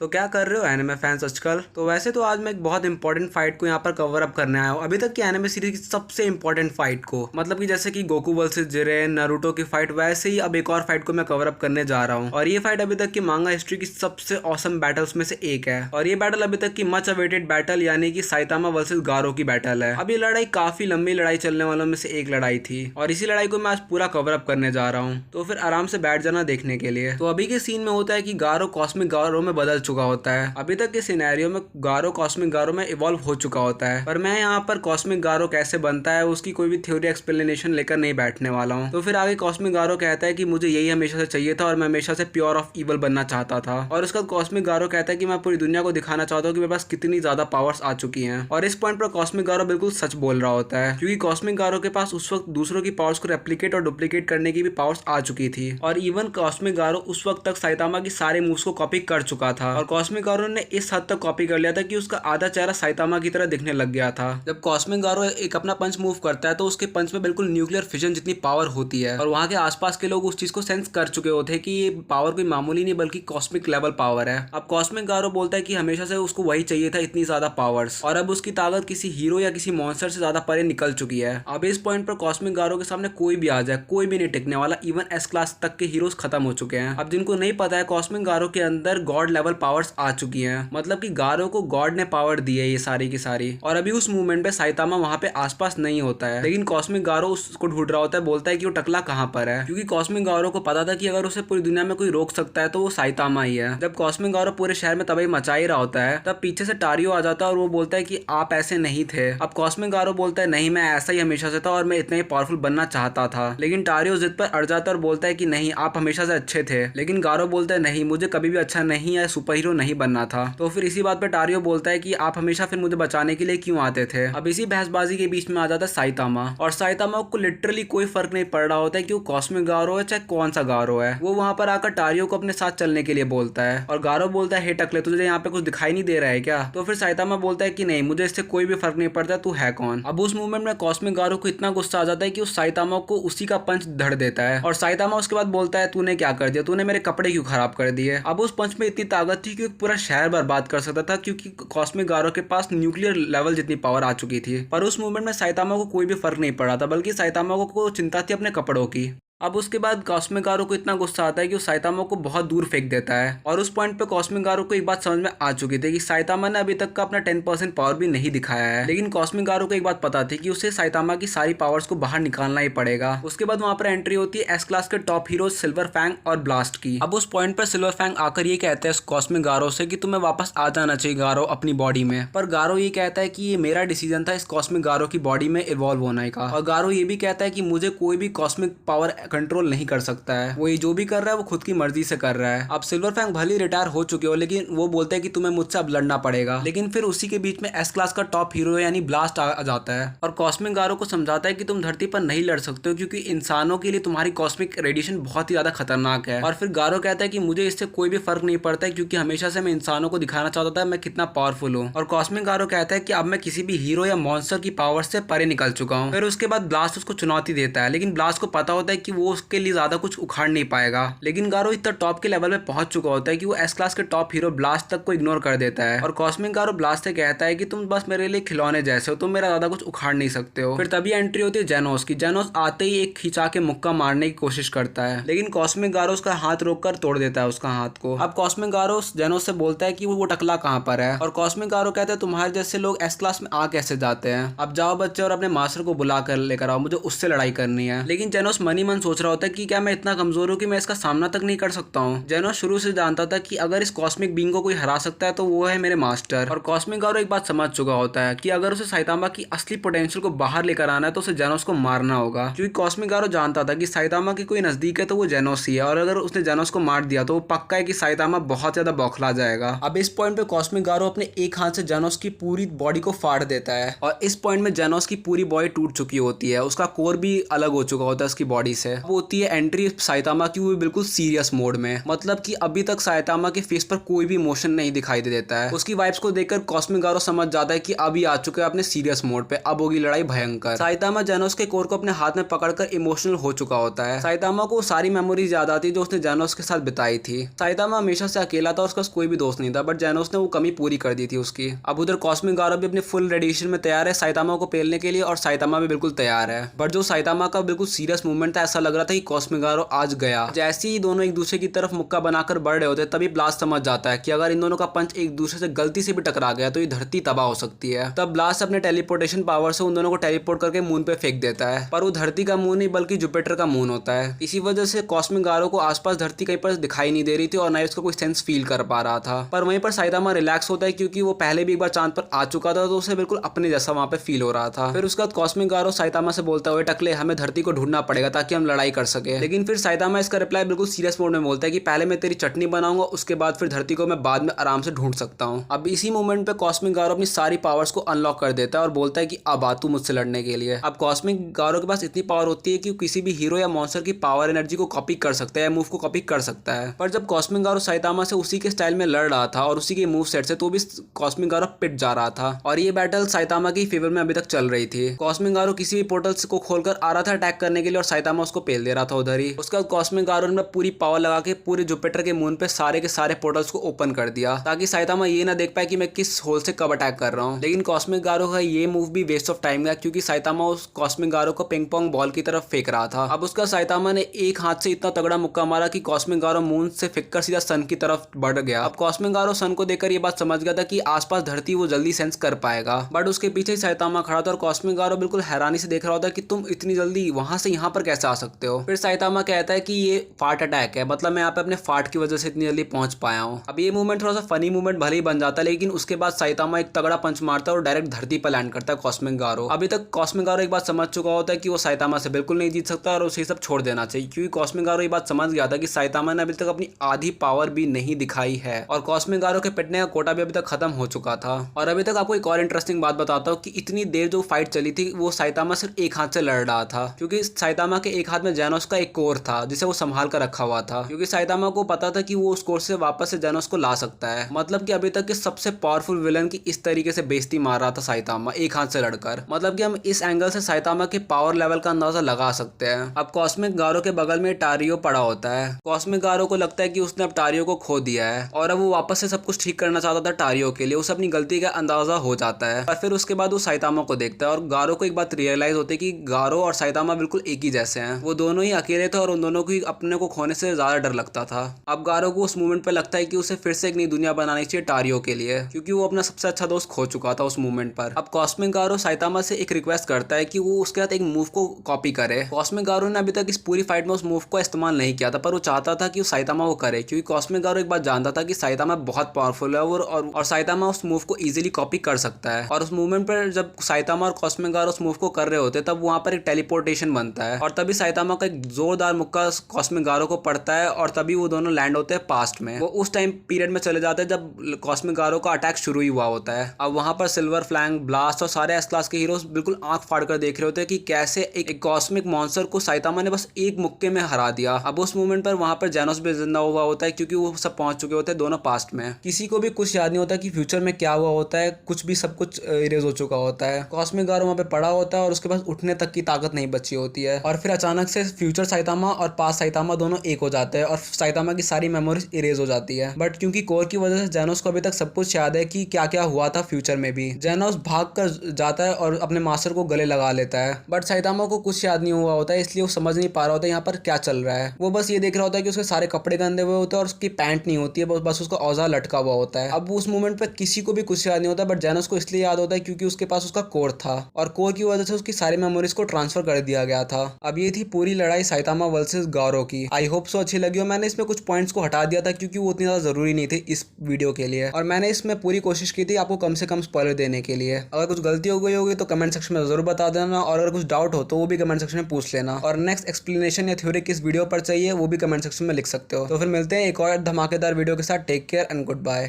तो क्या कर रहे हो एनिमे फैंस आजकल। तो वैसे तो आज मैं एक बहुत इंपॉर्टेंट फाइट को यहाँ पर कवर अप करने आया हूँ, अभी तक की एनिमे सीरीज की सबसे इंपॉर्टेंट फाइट को, मतलब कि जैसे कि गोकू वर्सेस जिरेन, नारुतो की फाइट, वैसे ही अब एक और फाइट को मैं कवर अप करने जा रहा हूँ। और ये फाइट अभी तक की मांगा हिस्ट्री की सबसे औसम बैटल्स में से एक है। और ये बैटल अभी तक की मच अवेटेड बैटल यानी कि साइतामा वर्सेस गारो की बैटल है। अब ये लड़ाई काफी लंबी लड़ाई चलने वालों में से एक लड़ाई थी और इसी लड़ाई को मैं आज पूरा कवर अप करने जा रहा हूँ, तो फिर आराम से बैठ जाना देखने के लिए। तो अभी के सीन में होता है कि गारो कॉस्मिक गारो में बदल चुका होता है। अभी तक के सिनेरियो में गारो कॉस्मिक गारो में इवॉल्व हो चुका होता है, पर मैं यहाँ पर कॉस्मिक गारो कैसे बनता है उसकी कोई भी थ्योरी एक्सप्लेनेशन लेकर नहीं बैठने वाला हूँ। तो फिर आगे कॉस्मिक गारो कहता है कि मुझे यही हमेशा से चाहिए था और मैं हमेशा से प्योर ऑफ इवल बनना चाहता था। और उसका कॉस्मिक गारो कहता है कि मैं पूरी दुनिया को दिखाना चाहता हूँ कि मेरे पास कितनी ज्यादा पावर्स आ चुकी हैं। और इस पॉइंट पर कॉस्मिक गारो बिल्कुल सच बोल रहा होता है, क्योंकि कॉस्मिक गारो के पास उस वक्त दूसरों की पावर्स को रेप्लिकेट और डुप्लीकेट करने की भी पावर्स आ चुकी थी। और इवन कॉस्मिक गारो उस वक्त तक साइतामा की सारे मूव्स को कॉपी कर चुका था और कॉस्मिक गारो ने इस हद तक कॉपी कर लिया था कि उसका आधा चेहरा साइतामा की तरह दिखने लग गया था। जब कॉस्मिक गारो एक अपना पंच मूव करता है तो उसके पंच में बिल्कुल न्यूक्लियर फिजन जितनी पावर होती है और वहां के आसपास के लोग उस चीज को सेंस कर चुके होते हैं कि ये पावर कोई मामूली नहीं बल्कि कॉस्मिक लेवल पावर है। अब कॉस्मिक गारो बोलता है कि हमेशा से उसको वही चाहिए था, इतनी ज्यादा पावर्स, और अब उसकी ताकत किसी हीरो या किसी मॉन्स्टर से ज्यादा परे निकल चुकी है। अब इस पॉइंट पर कॉस्मिक गारो के सामने कोई भी आ जाए कोई भी नहीं टिकने वाला, इवन एस क्लास तक के हीरोज खत्म हो चुके हैं। अब जिनको नहीं पता है, कॉस्मिक गारो के अंदर गॉड लेवल पावर्स आ चुकी हैं, मतलब कि गारो को गॉड ने पावर दी है ये सारी की सारी। और अभी उस मूवमेंट पे साइतामा वहां पे आसपास नहीं होता है, लेकिन कॉस्मिक गारो उसको ढूंढ रहा होता है, बोलता है कि वो टकला कहाँ पर है, क्योंकि कॉस्मिक गारो को पता था कि अगर उसे पूरी दुनिया में कोई रोक सकता है तो वो साइतामा ही है। जब कॉस्मिक गारो पूरे शहर में तबाही मचा ही रहा होता है तब पीछे से टारियो आ जाता है और वो बोलता है कि आप ऐसे नहीं थे। अब कॉस्मिक गारो बोलता है नहीं, मैं ऐसा ही हमेशा से था और मैं इतना ही पावरफुल बनना चाहता था, लेकिन टारियो जिद पर अड़ जाता है और बोलता है कि नहीं, आप हमेशा से अच्छे थे। लेकिन गारो बोलता है नहीं, मुझे कभी भी अच्छा नहीं या सुपर हीरो नहीं बनना था। तो फिर इसी बात पे टारियो बोलता है कि आप हमेशा फिर मुझे बचाने के लिए क्यों आते थे। अब इसी बहसबाजी के बीच में आ जाता है साइतामा, और साइतामा को लिटरली कोई फर्क नहीं पड़ रहा होता है कि वो कॉस्मिक गारो है चाहे कौन सा गारो है। वो वहां पर आकर टारियो को अपने साथ चलने के लिए बोलता है और गारो बोलता है हे टकले, तुझे यहाँ पे कुछ दिखाई नहीं दे रहा है क्या। तो फिर साइतामा बोलता है कि नहीं, मुझे इससे कोई भी फर्क नहीं पड़ता, तू है कौन। अब उस मूवमेंट में कॉस्मिक गारो को इतना गुस्सा आ जाता है कि उस साइतामा को उसी का पंच धड़ देता है और साइतामा उसके बाद बोलता है तूने क्या कर दिया, तूने मेरे कपड़े क्यों खराब कर दिए। अब उस पंच में इतनी ताकत थी कि पूरा शहर बर्बाद कर सकता था, क्योंकि कॉस्मिक गारो के पास न्यूक्लियर लेवल जितनी पावर आ चुकी थी। पर उस मूवमेंट में साइतामा को कोई भी फर्क नहीं पड़ा था, बल्कि साइतामा को चिंता थी अपने कपड़ों की। अब उसके बाद कॉस्मिक गारो को इतना गुस्सा आता है कि वो साइतामा को बहुत दूर फेंक देता है। और उस पॉइंट पे कॉस्मिक गारो को एक बात समझ में आ चुकी थी कि साइतामा ने अभी तक का अपना 10% पावर भी नहीं दिखाया है, लेकिन कॉस्मिक गारो को एक बात पता थी कि उसे साइतामा की सारी पावर्स को बाहर निकालना ही पड़ेगा। उसके बाद वहां पर एंट्री होती है एस क्लास के टॉप हीरो सिल्वर फैंग और ब्लास्ट की। अब उस पॉइंट पर सिल्वर फैंग आकर ये कहते हैं कॉस्मिक गारो से कि तुम्हें वापस आ जाना चाहिए गारो अपनी बॉडी में, पर गारो ये कहता है कि ये मेरा डिसीजन था इस कॉस्मिक गारो की बॉडी में इवॉल्व होने का। और गारो ये भी कहता है कि मुझे कोई भी कॉस्मिक पावर कंट्रोल नहीं कर सकता है, वो ये जो भी कर रहा है वो खुद की मर्जी से कर रहा है। अब सिल्वर फैंग भले रिटायर हो चुके हो, लेकिन वो बोलते हैं कि तुम्हें मुझसे अब लड़ना पड़ेगा। लेकिन फिर उसी के बीच में एस क्लास का टॉप हीरो यानी ब्लास्ट आ जाता है और कॉस्मिक गारो को समझाता है कि तुम धरती पर नहीं लड़ सकते हो, क्योंकि इंसानों के लिए तुम्हारी कॉस्मिक रेडिएशन बहुत ही ज्यादा खतरनाक है। और फिर गारो कहता है कि मुझे इससे कोई भी फर्क नहीं पड़ता है, क्योंकि हमेशा से मैं इंसानों को दिखाना चाहता था मैं कितना पावरफुल हूँ। और कॉस्मिक गारो कहता है कि अब मैं किसी भी हीरो या मॉन्स्टर की पावर से परे निकल चुका हूँ। फिर उसके बाद ब्लास्ट उसको चुनौती देता है, लेकिन ब्लास्ट को पता होता है कि वो उसके लिए ज्यादा कुछ उखाड़ नहीं पाएगा। लेकिन गारो इतना टॉप के लेवल पे पहुंच चुका होता है कि वो एस क्लास के टॉप हीरो ब्लास्ट तक को इग्नोर कर देता है। और कॉस्मिक गारो ब्लास्ट से कहता है कि तुम बस मेरे लिए खिलौने जैसे हो, तुम मेरा ज्यादा कुछ उखाड़ नहीं सकते हो। फिर तभी एंट्री होती है जेनोस की। जेनोस आते ही एक खिंचा के मुक्का मारने की कोशिश करता है, लेकिन कॉस्मिक गारो उसका हाथ रोककर तोड़ देता है उसका हाथ को। अब कॉस्मिक गारो जेनोस से बोलता है कि वो टकला कहाँ पर है, और कॉस्मिक गारो कहता है तुम्हारे जैसे लोग एस क्लास में आ कैसे जाते हैं। अब जाओ बच्चे और अपने मास्टर को बुला कर लेकर आओ, मुझे उससे लड़ाई करनी है। लेकिन जेनोस मन ही मन सोच रहा होता है कि क्या मैं इतना कमजोर हूँ कि मैं इसका सामना तक नहीं कर सकता हूँ। जेनोस शुरू से जानता था कि अगर इस कॉस्मिक बीइंग को कोई हरा सकता है तो वो है मेरे मास्टर। और कॉस्मिक गारो एक बात समझ चुका होता है कि अगर उसे साइतामा की असली पोटेंशियल को बाहर लेकर आना है तो उसे जेनोस को मारना होगा, क्योंकि कॉस्मिक गारो जानता था कि साइतामा की कोई नजदीक है तो वो जेनोस ही है, और अगर उसने जेनोस को मार दिया तो वो पक्का है कि साइतामा बहुत ज्यादा बौखला जाएगा। अब इस पॉइंट पे कॉस्मिक गारो अपने एक हाथ से जेनोस की पूरी बॉडी को फाड़ देता है, और इस पॉइंट में जेनोस की पूरी बॉडी टूट चुकी होती है, उसका कोर भी अलग हो चुका होता है उसकी बॉडी से। वो होती है एंट्री साइतामा की, वो बिल्कुल सीरियस मोड में। मतलब कि अभी तक साइतामा के फेस पर कोई भी इमोशन नहीं दिखाई दे देता है। उसकी वाइब्स को देखकर कॉस्मिक गारो समझ जाता है कि अभी आ चुके हैं अपने सीरियस मोड पे, अब होगी लड़ाई भयंकर। साइतामा जेनोस के कोर को अपने हाथ में पकड़कर इमोशनल हो चुका होता है। साइतामा को सारी मेमोरीज याद आती है जो उसने जेनोस के साथ बिताई थी। साइतामा हमेशा से अकेला था, उसका कोई भी दोस्त नहीं था, बट जेनोस ने वो कमी पूरी कर दी थी उसकी। अब उधर कॉस्मिक गारो भी अपने फुल रेडिएशन में तैयार है साइतामा को पेलने के लिए, और साइतामा भी बिल्कुल तैयार है। बट जो साइतामा का बिल्कुल सीरियस मूवमेंट था, ऐसा लग रहा था कि कॉस्मिक गारो आज गया। जैसे ही दोनों एक दूसरे की तरफ मुक्का बनाकर बढ़ रहे होते, तभी ब्लास्ट समझ जाता है कि अगर इन दोनों का पंच एक दूसरे से गलती से भी टकरा गया तो ये धरती तबाह हो सकती है। तब ब्लास्ट अपने टेलीपोर्टेशन पावर से उन दोनों को टेलीपोर्ट करके मून पे फेंक देता है, पर वो धरती का मून नहीं बल्कि जुपिटर का मून होता है। इसी वजह से कॉस्मिक गारो को आसपास धरती कहीं पर दिखाई नहीं दे रही थी और ना ही उसका कोई सेंस फील कर पा रहा था। पर वहीं पर साइतामा रिलैक्स होता है क्योंकि वो पहले भी एक बार चांद पर आ चुका था, तो उसे बिल्कुल अपने जैसा वहां पे फील हो रहा था। फिर उसके बाद कॉस्मिक गारो साइतामा से बोलता है, टकले हमें धरती को ढूंढना पड़ेगा ताकि हम लड़ाई कर सके। लेकिन फिर साइतामा इसका रिप्लाई बिल्कुल सीरियस मोड में बोलता है कि पहले मैं तेरी चटनी बनाऊंगा, उसके बाद फिर धरती को मैं बाद में आराम से ढूंढ सकता हूँ। अब इसी मोमेंट पे कॉस्मिक गारो अपनी सारी पावर्स को अनलॉक कर देता है और बोलता है कि अब आ तू मुझसे लड़ने के लिए। अब कॉस्मिक गारो के पास इतनी पावर होती है कि किसी भी हीरो या मॉन्स्टर की पावर एनर्जी को कॉपी कर सकता है या मूव को कॉपी कर सकता है। पर जब कॉस्मिक गारो साइतामा से उसी के स्टाइल में लड़ रहा था और उसी के मूव सेट से, तो भी कॉस्मिक गारो पिट जा रहा था और ये बैटल साइतामा के फेवर में अभी तक चल रही थी। कॉस्मिक गारो किसी भी पोर्टल्स को खोलकर आ रहा था अटैक करने के लिए और साइतामा उसको पेल दे रहा था उधर ही। उसके बाद कॉस्मिक गारो ने पूरी पावर लगा के पूरे जुपिटर के मून पे सारे के सारे पोर्टल्स को ओपन कर दिया ताकि साइतामा ये ना देख पाए कि मैं किस होल से कब अटैक कर रहा हूँ। लेकिन कॉस्मिक गारो का ये मूव भी वेस्ट ऑफ टाइम गया क्योंकि साइतामा उस कॉस्मिक गारो को पिंग पोंग बॉल की तरफ फेंक रहा था। अब उसका साइतामा ने एक हाथ से इतना तगड़ा मुक्का मारा कि कॉस्मिक गारो मून से फेंककर सीधा सन की तरफ बढ़ गया। अब कॉस्मिक गारो सन को देखकर ये बात समझ गया था कि आसपास धरती वो जल्दी सेंस कर पाएगा, बट उसके पीछे ही साइतामा खड़ा था और कॉस्मिक गारो बिल्कुल हैरानी से देख रहा होता है कि तुम इतनी जल्दी वहां से यहाँ पर कैसे आ सकते हो। फिर साइतामा कहता है कि ये फार्ट अटैक है, मतलब मैं यहाँ पे अपने फार्ट की वजह से इतनी जल्दी पहुंच पाया हूँ। अब ये मूवमेंट थोड़ा सा फनी मूवमेंट भले ही बन जाता है, लेकिन उसके बाद साइतामा एक तगड़ा पंच मारता है और डायरेक्ट धरती पर लैंड करता है कॉस्मिक गारो। अभी तक कॉस्मिक गारो एक बात समझ चुका होता है कि वो साइतामा से बिल्कुल नहीं जीत सकता और उसे सब छोड़ देना चाहिए, क्योंकि कॉस्मिक गारो ये बात समझ गया था कि साइतामा ने अभी तक अपनी आधी पावर भी नहीं दिखाई है और कॉस्मिक गारो के पिटने का कोटा भी अभी तक खत्म हो चुका था। और अभी तक आपको एक और इंटरेस्टिंग बात बताता हूँ कि इतनी देर जो फाइट चली थी वो साइतामा सिर्फ एक हाथ से लड़ रहा था, क्योंकि साइतामा के एक हाथ में जेनोस का एक कोर था जिसे वो संभाल कर रखा हुआ था, क्योंकि साइतामा को पता था कि वो उस कोर से वापस से जेनोस को ला सकता है। मतलब कि अभी तक के सबसे पावरफुल विलन की इस तरीके से बेइज्जती मार रहा था साइतामा एक हाथ से लड़कर। मतलब कि हम इस एंगल से साइतामा के पावर लेवल का अंदाजा लगा सकते हैं। अब कॉस्मिक गारो के बगल में टारियो पड़ा होता है। कॉस्मिक गारो को लगता है कि उसने अब टारियो को खो दिया है और अब वो वापस से सब कुछ ठीक करना चाहता था टारियो के लिए। उसे अपनी गलती का अंदाजा हो जाता है और फिर उसके बाद वो साइतामा को देखता है और गारो को एक बात रियलाइज होती है कि गारो और साइतामा बिल्कुल एक ही जैसे हैं। वो दोनों ही अकेले थे और उन दोनों को अपने को खोने से ज्यादा डर लगता था। अब गारो को उस मूवमेंट पे लगता है कि उसे फिर से एक नई दुनिया बनानी चाहिए टारियो के लिए, क्योंकि वो अपना सबसे अच्छा दोस्त खो चुका था उस मूवमेंट पर। अब कॉस्मिक गारो साइतामा से एक रिक्वेस्ट करता है कि वो उसके साथ एक मूव को कॉपी करे। कॉस्मिक गारो ने अभी तक इस पूरी फाइट में उस मूव को इस्तेमाल नहीं किया था, पर वो चाहता था कि साइतामा वो करे, क्योंकि कॉस्मिक गारो एक बात जानता था कि साइतामा बहुत पावरफुल है और साइतामा उस मूव को इजीली कॉपी कर सकता है। और उस मूवमेंट पर जब साइतामा और कॉस्मिक गारो उस मूव को कर रहे होते तब वहां पर एक टेलीपोर्टेशन बनता है और तभी साइतामा का एक जोरदार मुक्का कॉस्मिक गारो को पड़ता है और तभी वो दोनों लैंड होते हैं पास्ट में। वो उस टाइम पीरियड में चले जाते हैं जब कॉस्मिक गारो का अटैक शुरू ही हुआ होता है। अब वहां पर सिल्वर फ्लैंग, ब्लास्ट और सारे एस क्लास के हीरोज बिल्कुल आंख फाड़ कर देख रहे होते हैं कि कैसे एक कॉस्मिक मॉन्स्टर को साइतामा ने बस एक मुक्के में हरा दिया। अब उस मूवमेंट पर वहां पर जेनोस भी जिंदा हुआ होता है, क्योंकि वो सब पहुंच चुके होते हैं दोनों पास्ट में। किसी को भी कुछ याद नहीं होता कि फ्यूचर में क्या हुआ होता है, कुछ भी सब कुछ इरेज हो चुका होता है। कॉस्मिक गारो वहां पे पड़ा होता है और उसके पास उठने तक की ताकत नहीं बची होती है और फिर अचानक से फ्यूचर साइतामा और पास्ट साइतामा दोनों एक हो जाते हैं और साइतामा की सारी मेमोरीज इरेज हो जाती है। बट क्योंकि कोर की वजह से जेनोस को अभी तक सब कुछ याद है कि क्या क्या हुआ था फ्यूचर में भी। जेनोस भाग कर जाता है और अपने मास्टर को गले लगा लेता है, बट साइतामा को कुछ याद नहीं हुआ होता है, इसलिए वो समझ नहीं पा रहा होता है यहाँ पर क्या चल रहा है। वो बस ये देख रहा होता है कि उसके सारे कपड़े गंदे हुए होते हैं और उसकी पैंट नहीं होती है, बस उसका औजार लटका हुआ होता है। अब उस मोमेंट पर किसी को भी कुछ याद नहीं होता, बट जेनोस को इसलिए याद होता है क्योंकि उसके पास उसका कोर था और कोर की वजह से उसकी सारी मेमोरीज को ट्रांसफर कर दिया गया था। अब ये थी पूरी लड़ाई साइतामा वर्सेस गारो की। आई होप सो अच्छी लगी हो। मैंने इसमें कुछ पॉइंट्स को हटा दिया था क्योंकि वो उतनी ज्यादा जरूरी नहीं थे इस वीडियो के लिए और मैंने इसमें पूरी कोशिश की थी आपको कम से कम स्पॉइलर देने के लिए। अगर कुछ गलती हो गई होगी तो कमेंट सेक्शन में जरूर बता देना और अगर कुछ डाउट हो तो वो भी कमेंट सेक्शन में पूछ लेना और नेक्स्ट एक्सप्लेनेशन या थ्योरी किस वीडियो पर चाहिए वो भी कमेंट सेक्शन में लिख सकते हो। तो फिर मिलते हैं एक और धमाकेदार वीडियो के साथ। Take care and good bye.